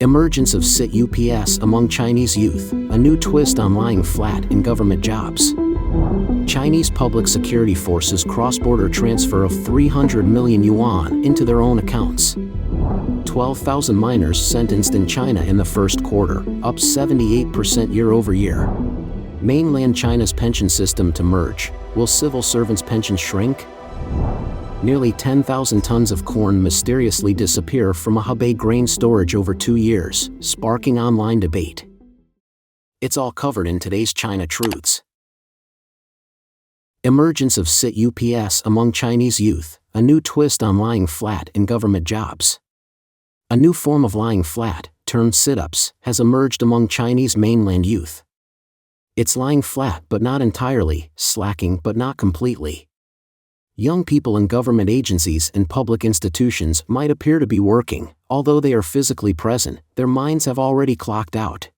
Emergence of situps among Chinese youth, a new twist on lying flat in government jobs. Chinese public security forces cross-border transfer of 300 million yuan into their own accounts. 12,000 minors sentenced in China in the first quarter, up 78% year-over-year. Mainland China's pension system to merge. Will civil servants' pensions shrink? Nearly 10,000 tons of corn mysteriously disappear from a Hebei grain storage over 2 years, sparking online debate. It's all covered in today's China Truths. Emergence of situps among Chinese youth, a new twist on lying flat in government jobs. A new form of lying flat, termed situps, has emerged among Chinese mainland youth. It's lying flat but not entirely, slacking but not completely. Young people in government agencies and public institutions might appear to be working, although they are physically present, their minds have already clocked out.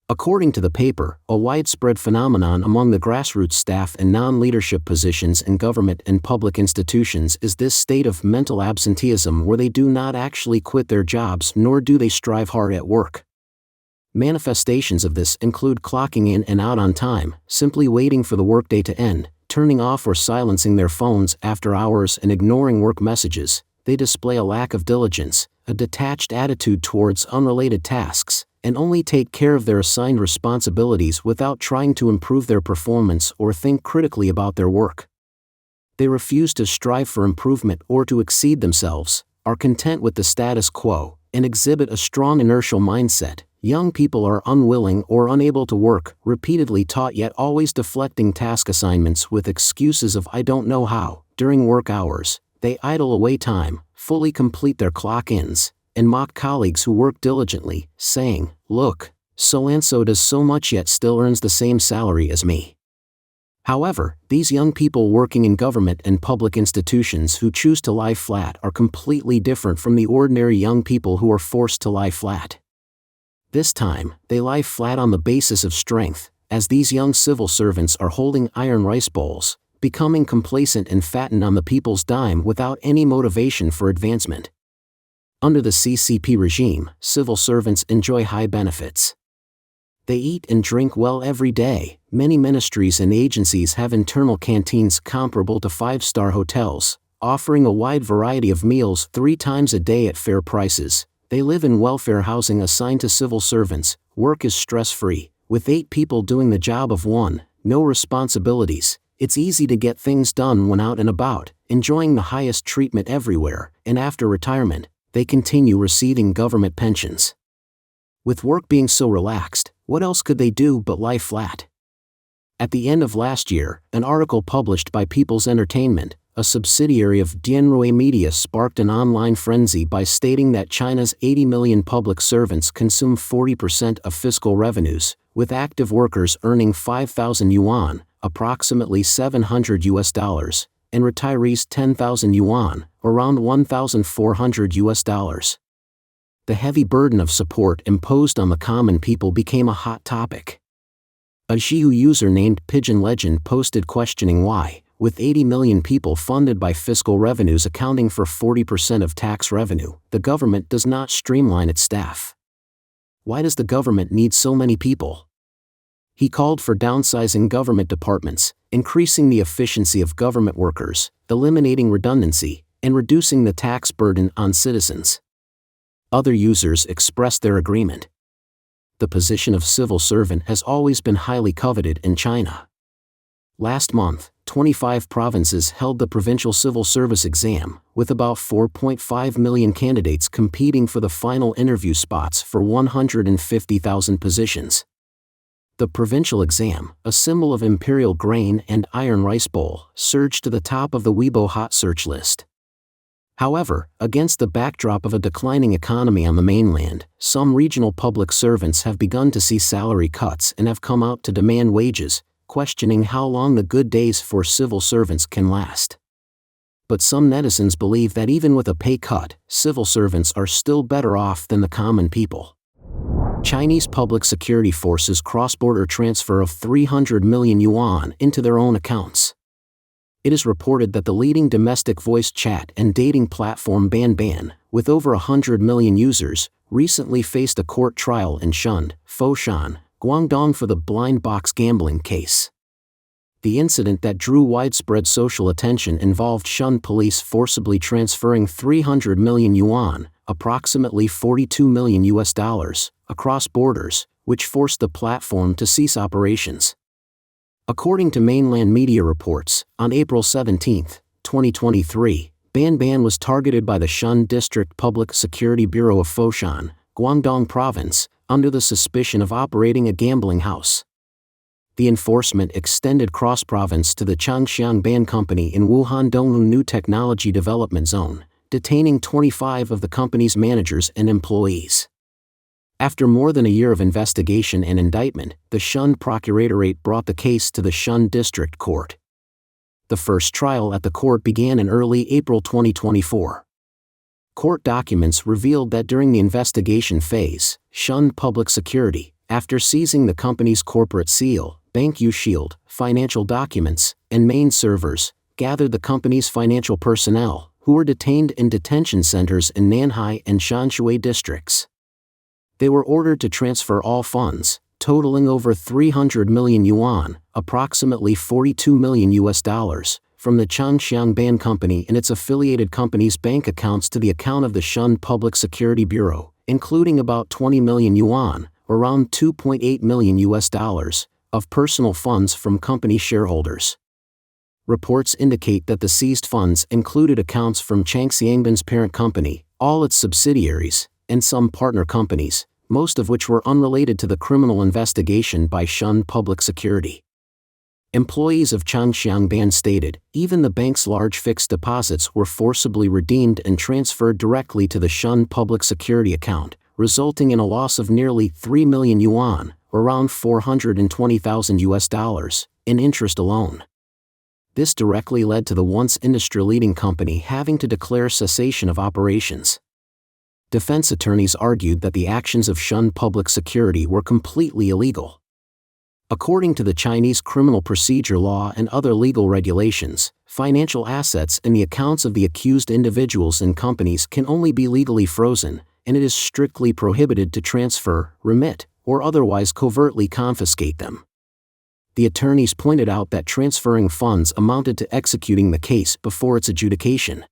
According to the paper, a widespread phenomenon among the grassroots staff and non-leadership positions in government and public institutions is this state of mental absenteeism where they do not actually quit their jobs nor do they strive hard at work. Manifestations of this include clocking in and out on time, simply waiting for the workday to end, turning off or silencing their phones after hours and ignoring work messages. They display a lack of diligence, a detached attitude towards unrelated tasks, and only take care of their assigned responsibilities without trying to improve their performance or think critically about their work. They refuse to strive for improvement or to exceed themselves, are content with the status quo, and exhibit a strong inertial mindset. Young people are unwilling or unable to work, repeatedly taught yet always deflecting task assignments with excuses of "I don't know how." During work hours, they idle away time, fully complete their clock-ins, and mock colleagues who work diligently, saying, "Look, so-and-so does so much yet still earns the same salary as me." However, these young people working in government and public institutions who choose to lie flat are completely different from the ordinary young people who are forced to lie flat. This time, they lie flat on the basis of strength, as these young civil servants are holding iron rice bowls, becoming complacent and fattened on the people's dime without any motivation for advancement. Under the CCP regime, civil servants enjoy high benefits. They eat and drink well every day. Many ministries and agencies have internal canteens comparable to 5-star hotels, offering a wide variety of meals 3 times a day at fair prices. They live in welfare housing assigned to civil servants. Work is stress-free, with 8 people doing the job of 1, no responsibilities. It's easy to get things done when out and about, enjoying the highest treatment everywhere, and after retirement, they continue receiving government pensions. With work being so relaxed, what else could they do but lie flat? At the end of last year, an article published by People's Entertainment, a subsidiary of Dianrui Media, sparked an online frenzy by stating that China's 80 million public servants consume 40% of fiscal revenues, with active workers earning 5,000 yuan, approximately $700, and retirees 10,000 yuan, around $1,400. The heavy burden of support imposed on the common people became a hot topic. A Xiu user named Pigeon Legend posted questioning why, with 80 million people funded by fiscal revenues accounting for 40% of tax revenue, the government does not streamline its staff. Why does the government need so many people? He called for downsizing government departments, increasing the efficiency of government workers, eliminating redundancy, and reducing the tax burden on citizens. Other users expressed their agreement. The position of civil servant has always been highly coveted in China. Last month, 25 provinces held the provincial civil service exam, with about 4.5 million candidates competing for the final interview spots for 150,000 positions. The provincial exam, a symbol of imperial grain and iron rice bowl, surged to the top of the Weibo hot search list. However, against the backdrop of a declining economy on the mainland, some regional public servants have begun to see salary cuts and have come out to demand wages, questioning how long the good days for civil servants can last. But some netizens believe that even with a pay cut, civil servants are still better off than the common people. Chinese public security forces cross-border transfer of 300 million yuan into their own accounts. It is reported that the leading domestic voice chat and dating platform Ban, with over 100 million users, recently faced a court trial in Foshan, Guangdong for the blind box gambling case. The incident that drew widespread social attention involved Shun police forcibly transferring 300 million yuan, approximately $42 million, across borders, which forced the platform to cease operations. According to mainland media reports, on April 17, 2023, Ban was targeted by the Shun District Public Security Bureau of Foshan, Guangdong Province, under the suspicion of operating a gambling house. The enforcement extended cross-province to the Changxiang Ban Company in Wuhan Donglun New Technology Development Zone, detaining 25 of the company's managers and employees. After more than a year of investigation and indictment, the Shun Procuratorate brought the case to the Shun District Court. The first trial at the court began in early April 2024. Court documents revealed that during the investigation phase, Shun Public Security, after seizing the company's corporate seal, Bank U-Shield, financial documents, and main servers, gathered the company's financial personnel, who were detained in detention centers in Nanhai and Shanshui districts. They were ordered to transfer all funds, totaling over 300 million yuan, approximately $42 million, from the Changxiang Ban Company and its affiliated companies' bank accounts to the account of the Shun Public Security Bureau, including about 20 million yuan, around $2.8 million, of personal funds from company shareholders. Reports indicate that the seized funds included accounts from Changxiangban's parent company, all its subsidiaries, and some partner companies, most of which were unrelated to the criminal investigation by Shun Public Security. Employees of Changxiangban stated, even the bank's large fixed deposits were forcibly redeemed and transferred directly to the Shun Public Security account, resulting in a loss of nearly 3 million yuan, around $420,000, in interest alone. This directly led to the once industry-leading company having to declare cessation of operations. Defense attorneys argued that the actions of Shun Public Security were completely illegal. According to the Chinese criminal procedure law and other legal regulations, financial assets in the accounts of the accused individuals and companies can only be legally frozen, and it is strictly prohibited to transfer, remit, or otherwise covertly confiscate them. The attorneys pointed out that transferring funds amounted to executing the case before its adjudication.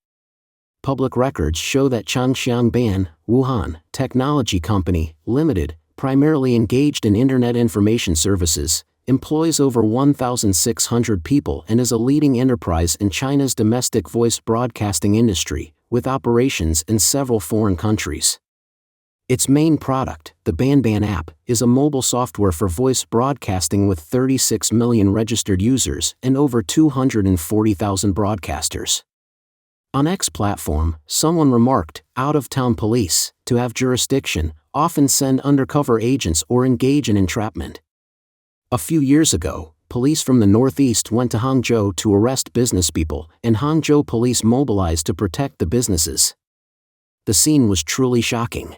Public records show that Changxiangban, Wuhan Technology Company, Limited, primarily engaged in Internet information services, employs over 1,600 people and is a leading enterprise in China's domestic voice broadcasting industry, with operations in several foreign countries. Its main product, the Ban app, is a mobile software for voice broadcasting with 36 million registered users and over 240,000 broadcasters. On X platform, someone remarked, out-of-town police, to have jurisdiction, often send undercover agents or engage in entrapment. A few years ago, police from the northeast went to Hangzhou to arrest businesspeople, and Hangzhou police mobilized to protect the businesses. The scene was truly shocking.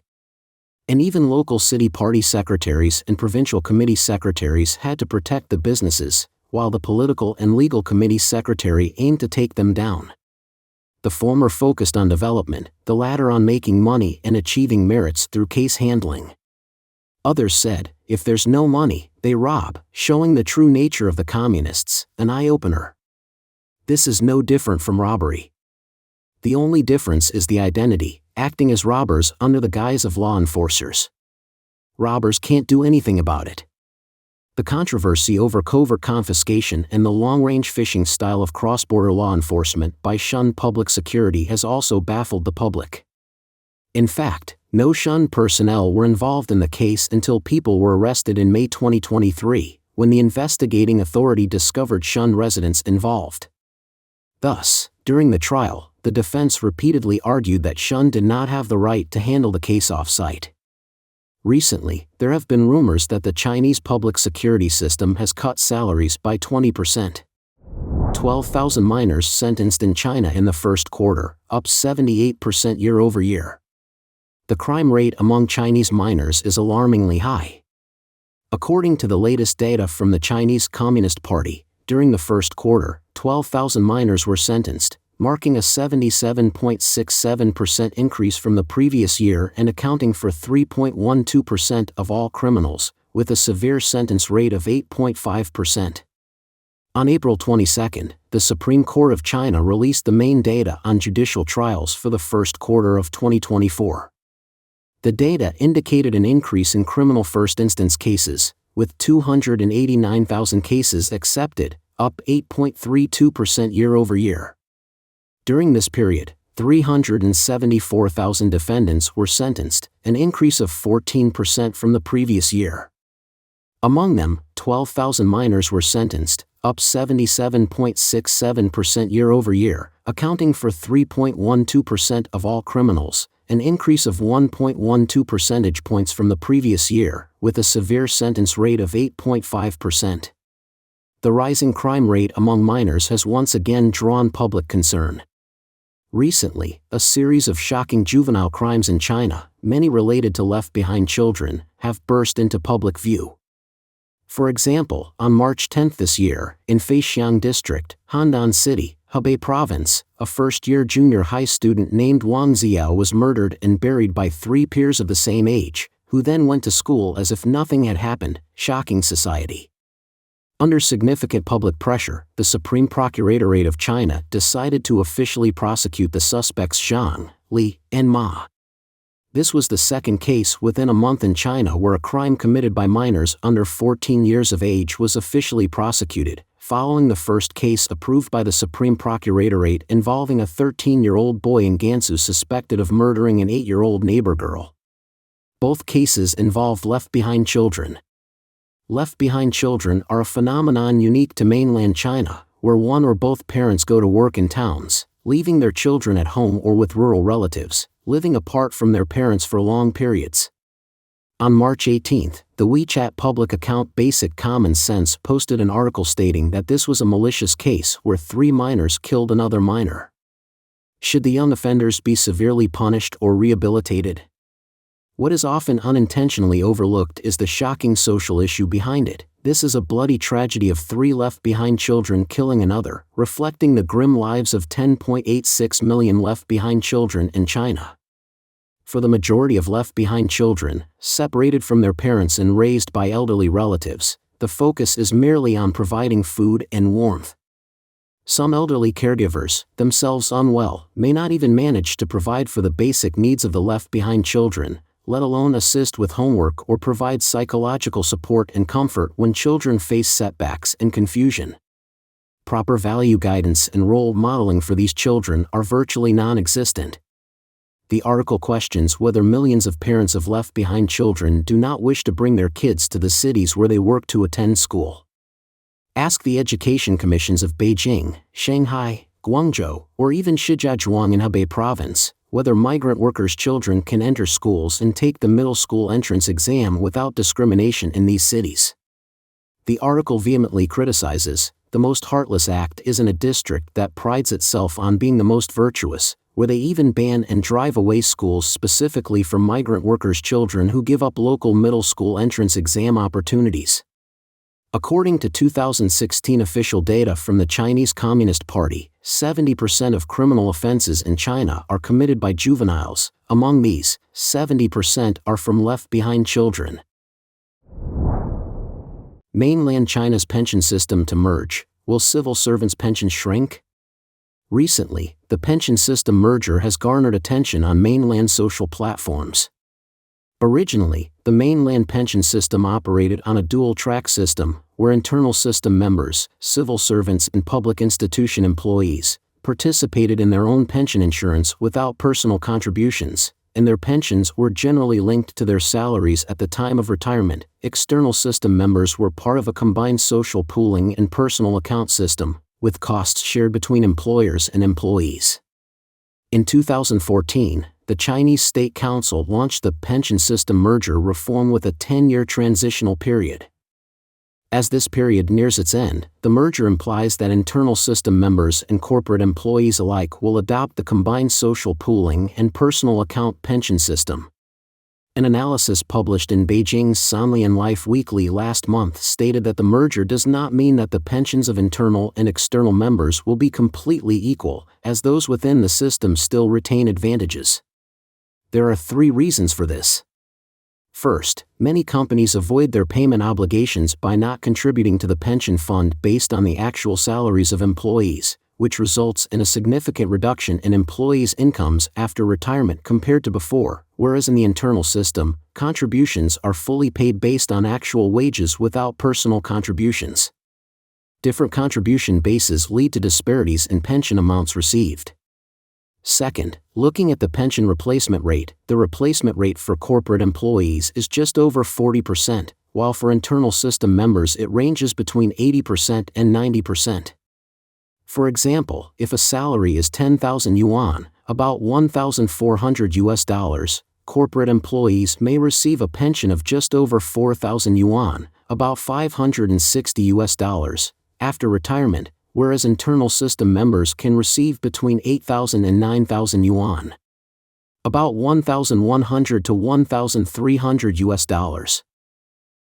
And even local city party secretaries and provincial committee secretaries had to protect the businesses, while the political and legal committee secretary aimed to take them down. The former focused on development, the latter on making money and achieving merits through case handling. Others said, if there's no money, they rob, showing the true nature of the communists, an eye-opener. This is no different from robbery. The only difference is the identity, acting as robbers under the guise of law enforcers. Robbers can't do anything about it. The controversy over covert confiscation and the long-range fishing style of cross-border law enforcement by Shun Public Security has also baffled the public. In fact, no Shun personnel were involved in the case until people were arrested in May 2023, when the investigating authority discovered Shun residents involved. Thus, during the trial, the defense repeatedly argued that Shun did not have the right to handle the case off-site. Recently, there have been rumors that the Chinese public security system has cut salaries by 20%. 12,000 miners sentenced in China in the first quarter, up 78% year-over-year. The crime rate among Chinese miners is alarmingly high. According to the latest data from the Chinese Communist Party, during the first quarter, 12,000 miners were sentenced, marking a 77.67% increase from the previous year and accounting for 3.12% of all criminals, with a severe sentence rate of 8.5%. On April 22, the Supreme Court of China released the main data on judicial trials for the first quarter of 2024. The data indicated an increase in criminal first-instance cases, with 289,000 cases accepted, up 8.32% year-over-year. During this period, 374,000 defendants were sentenced, an increase of 14% from the previous year. Among them, 12,000 minors were sentenced, up 77.67% year-over-year, accounting for 3.12% of all criminals, an increase of 1.12 percentage points from the previous year, with a severe sentence rate of 8.5%. The rising crime rate among minors has once again drawn public concern. Recently, a series of shocking juvenile crimes in China, many related to left-behind children, have burst into public view. For example, on March 10 this year, in Feixiang District, Handan City, Hebei Province, a first-year junior high student named Wang Xiao was murdered and buried by 3 peers of the same age, who then went to school as if nothing had happened, shocking society. Under significant public pressure, the Supreme Procuratorate of China decided to officially prosecute the suspects Zhang, Li, and Ma. This was the second case within a month in China where a crime committed by minors under 14 years of age was officially prosecuted, following the first case approved by the Supreme Procuratorate involving a 13-year-old boy in Gansu suspected of murdering an 8-year-old neighbor girl. Both cases involved left-behind children. Left-behind children are a phenomenon unique to mainland China, where one or both parents go to work in towns, leaving their children at home or with rural relatives, living apart from their parents for long periods. On March 18, the WeChat public account Basic Common Sense posted an article stating that this was a malicious case where 3 minors killed another minor. Should the young offenders be severely punished or rehabilitated? What is often unintentionally overlooked is the shocking social issue behind it. This is a bloody tragedy of 3 left-behind children killing another, reflecting the grim lives of 10.86 million left-behind children in China. For the majority of left-behind children, separated from their parents and raised by elderly relatives, the focus is merely on providing food and warmth. Some elderly caregivers, themselves unwell, may not even manage to provide for the basic needs of the left-behind children, let alone assist with homework or provide psychological support and comfort when children face setbacks and confusion. Proper value guidance and role modeling for these children are virtually non-existent. The article questions whether millions of parents of left-behind children do not wish to bring their kids to the cities where they work to attend school. Ask the education commissions of Beijing, Shanghai, Guangzhou, or even Shijiazhuang in Hebei Province, whether migrant workers' children can enter schools and take the middle school entrance exam without discrimination in these cities. The article vehemently criticizes, the most heartless act is in a district that prides itself on being the most virtuous, where they even ban and drive away schools specifically for migrant workers' children who give up local middle school entrance exam opportunities. According to 2016 official data from the Chinese Communist Party, 70% of criminal offenses in China are committed by juveniles. Among these, 70% are from left-behind children. Mainland China's pension system to merge. Will civil servants' pensions shrink? Recently, the pension system merger has garnered attention on mainland social platforms. Originally, the mainland pension system operated on a dual-track system, where internal system members, civil servants and public institution employees, participated in their own pension insurance without personal contributions, and their pensions were generally linked to their salaries at the time of retirement. External system members were part of a combined social pooling and personal account system, with costs shared between employers and employees. In 2014, the Chinese State Council launched the pension system merger reform with a 10-year transitional period. As this period nears its end, the merger implies that internal system members and corporate employees alike will adopt the combined social pooling and personal account pension system. An analysis published in Beijing's Sanlian Life Weekly last month stated that the merger does not mean that the pensions of internal and external members will be completely equal, as those within the system still retain advantages. There are 3 reasons for this. First, many companies avoid their payment obligations by not contributing to the pension fund based on the actual salaries of employees, which results in a significant reduction in employees' incomes after retirement compared to before, whereas in the internal system, contributions are fully paid based on actual wages without personal contributions. Different contribution bases lead to disparities in pension amounts received. Second, looking at the pension replacement rate, the replacement rate for corporate employees is just over 40%, while for internal system members it ranges between 80% and 90%. For example, if a salary is 10,000 yuan, about $1,400, corporate employees may receive a pension of just over 4,000 yuan, about $560, after retirement, whereas internal system members can receive between 8,000 and 9,000 yuan, about $1,100 to $1,300.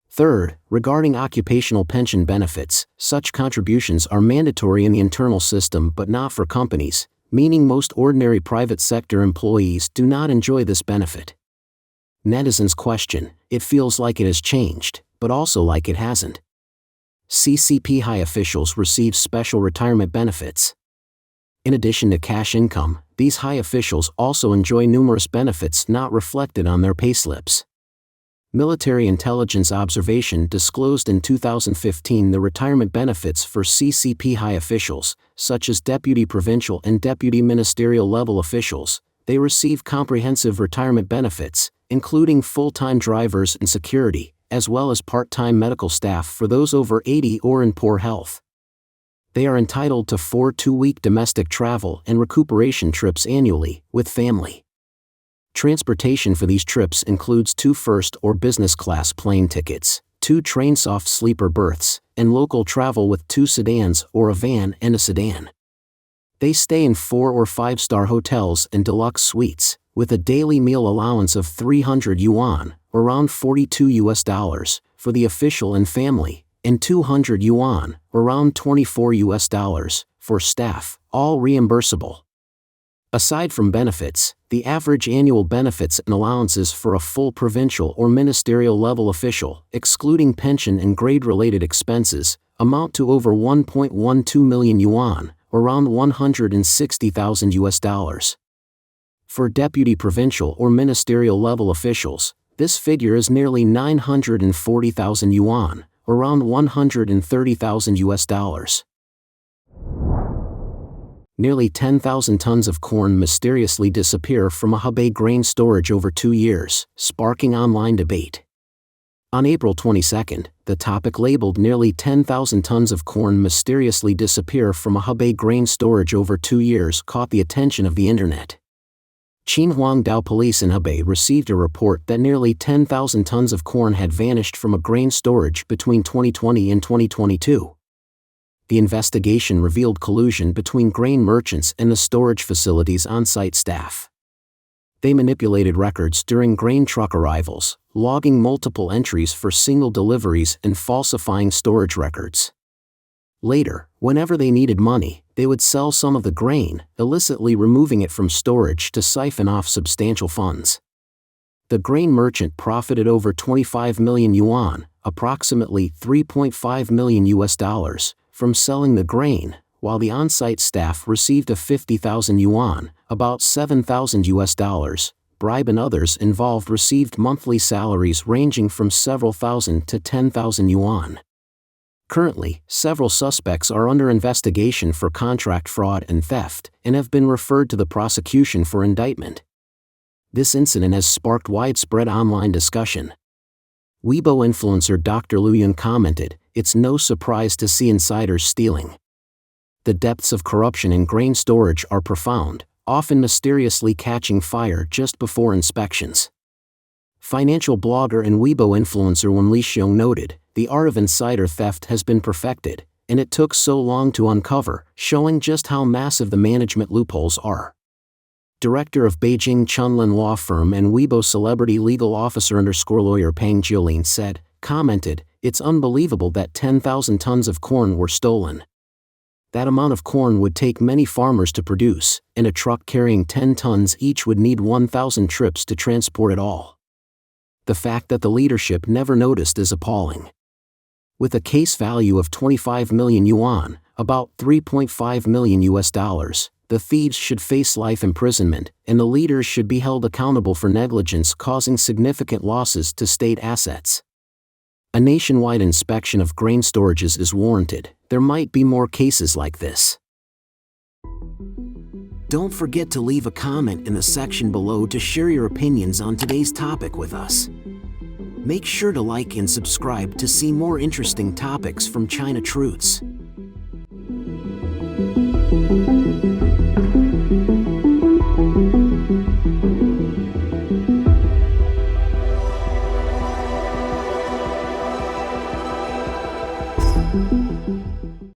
Third, regarding occupational pension benefits, such contributions are mandatory in the internal system but not for companies, meaning most ordinary private sector employees do not enjoy this benefit. Netizens question, it feels like it has changed, but also like it hasn't. CCP high officials receive special retirement benefits. In addition to cash income, these high officials also enjoy numerous benefits not reflected on their payslips. Military Intelligence Observation disclosed in 2015 the retirement benefits for CCP high officials, such as deputy provincial and deputy ministerial level officials. They receive comprehensive retirement benefits, including full-time drivers and security, as well as part-time medical staff for those over 80 or in poor health. They are entitled to 4 two-week domestic travel and recuperation trips annually, with family. Transportation for these trips includes 2 first or business class plane tickets, 2 train soft sleeper berths, and local travel with 2 sedans or a van and a sedan. They stay in 4 or 5-star hotels and deluxe suites, with a daily meal allowance of 300 yuan, around $42, for the official and family, and 200 yuan, around $24, for staff, all reimbursable. Aside from benefits, the average annual benefits and allowances for a full provincial or ministerial level official, excluding pension and grade-related expenses, amount to over 1.12 million yuan, around $160,000. For deputy provincial or ministerial level officials, this figure is nearly 940,000 yuan, around $130,000. Nearly 10,000 tons of corn mysteriously disappear from a Hebei grain storage over 2 years, sparking online debate. On April 22, the topic labeled "Nearly 10,000 tons of corn mysteriously disappear from a Hebei grain storage over 2 years" caught the attention of the internet. Qinhuangdao police in Hebei received a report that nearly 10,000 tons of corn had vanished from a grain storage between 2020 and 2022. The investigation revealed collusion between grain merchants and the storage facility's on-site staff. They manipulated records during grain truck arrivals, logging multiple entries for single deliveries and falsifying storage records. Later, whenever they needed money, they would sell some of the grain, illicitly removing it from storage to siphon off substantial funds. The grain merchant profited over 25 million yuan, approximately $3.5 million, from selling the grain, while the on-site staff received a 50,000 yuan, about $7,000, bribe, and others involved received monthly salaries ranging from several thousand to 10,000 yuan. Currently, several suspects are under investigation for contract fraud and theft, and have been referred to the prosecution for indictment. This incident has sparked widespread online discussion. Weibo influencer Dr. Yuan commented, "It's no surprise to see insiders stealing. The depths of corruption in grain storage are profound, often mysteriously catching fire just before inspections." Financial blogger and Weibo influencer Wen Lixiong noted, "The art of insider theft has been perfected, and it took so long to uncover, showing just how massive the management loopholes are." director of Beijing Chunlin law firm and Weibo celebrity legal officer lawyer Pang Jiolin commented, "It's unbelievable that 10,000 tons of corn were stolen. That amount of corn would take many farmers to produce, and a truck carrying 10 tons each would need 1,000 trips to transport it all. The fact that the leadership never noticed is appalling." With a case value of 25 million yuan, about $3.5 million, the thieves should face life imprisonment, and the leaders should be held accountable for negligence causing significant losses to state assets. A nationwide inspection of grain storages is warranted. There might be more cases like this. Don't forget to leave a comment in the section below to share your opinions on today's topic with us. Make sure to like and subscribe to see more interesting topics from China Truths.